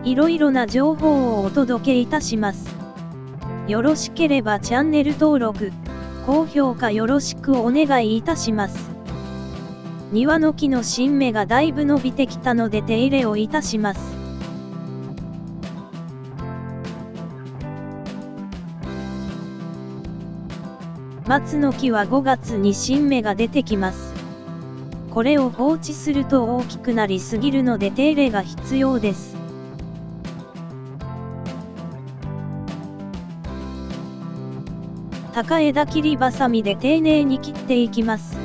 いろいろな情報をお届けいたします。よろしければチャンネル登録、高評価よろしくお願いいたします。庭の木の新芽がだいぶ伸びてきたので手入れをいたします。松の木は5月に新芽が出てきます。これを放置すると大きくなりすぎるので手入れが必要です。高枝切りばさみで丁寧に切っていきます。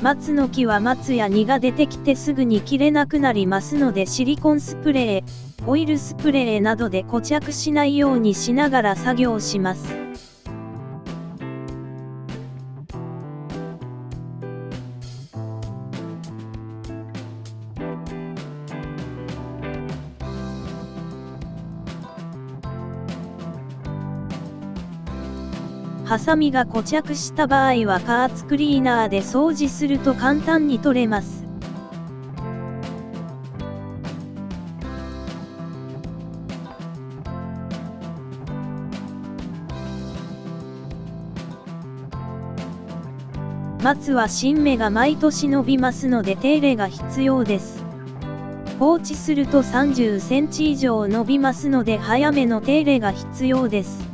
松の木は松や実が出てきてすぐに切れなくなりますので、シリコンスプレー、オイルスプレーなどで固着しないようにしながら作業します。ハサミが固着した場合は加圧クリーナーで掃除すると簡単に取れます。松は新芽が毎年伸びますので手入れが必要です。放置すると30センチ以上伸びますので早めの手入れが必要です。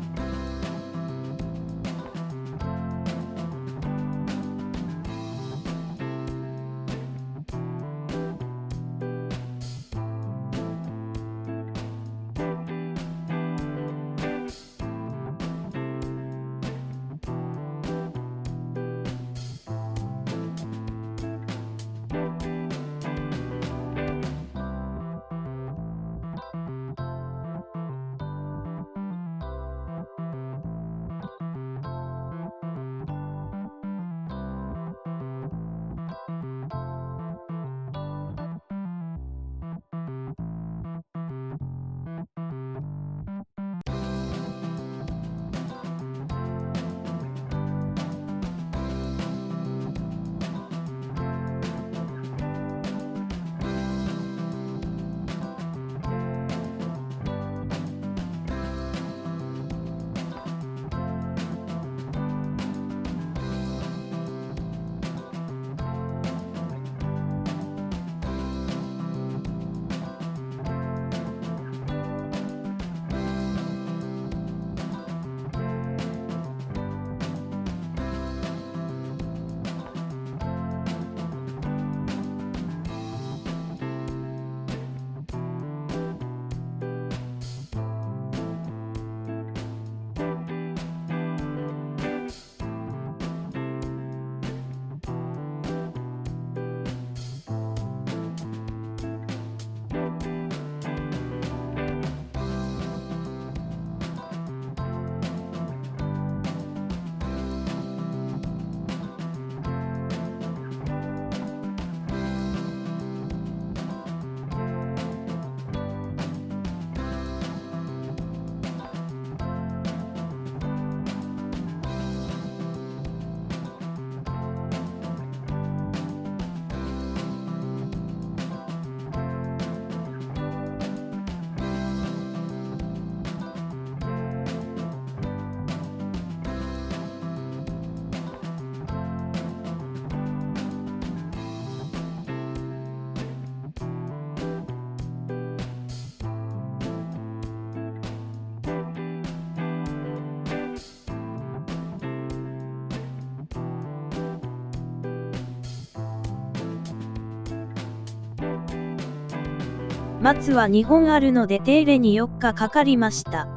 松は2本あるので手入れに4日かかりました。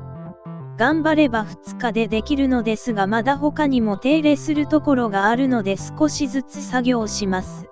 頑張れば2日でできるのですが、まだ他にも手入れするところがあるので少しずつ作業します。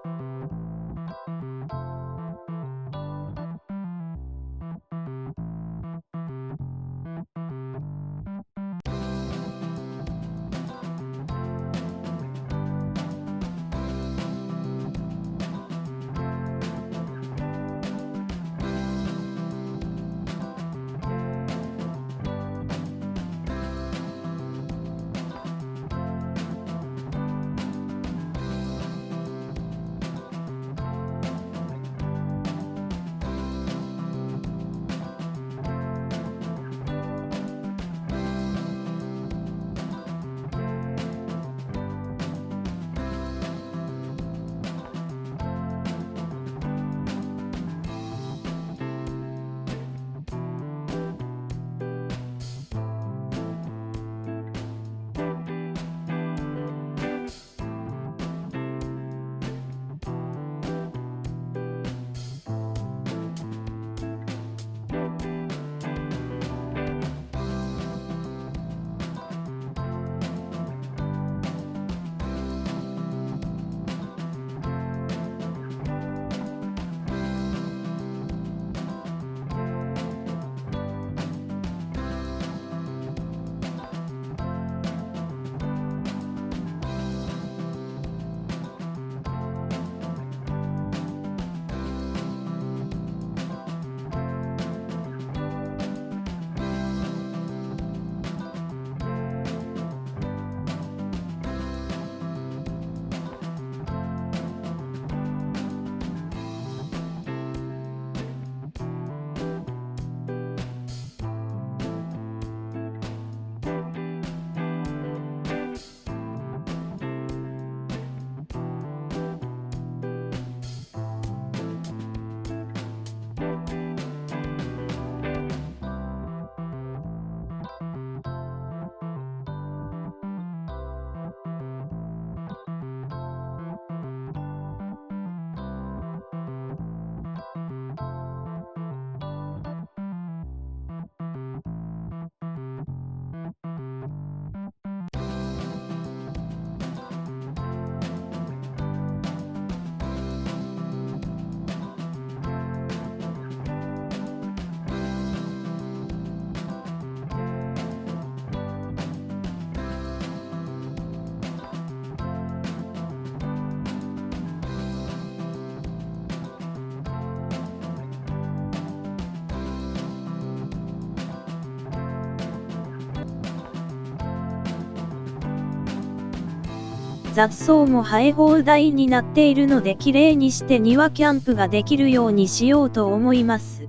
雑草も生え放題になっているのできれいにして庭キャンプができるようにしようと思います。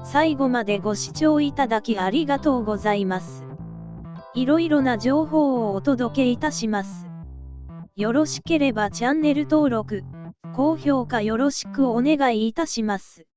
最後までご視聴いただきありがとうございます。いろいろな情報をお届けいたします。よろしければチャンネル登録、高評価よろしくお願いいたします。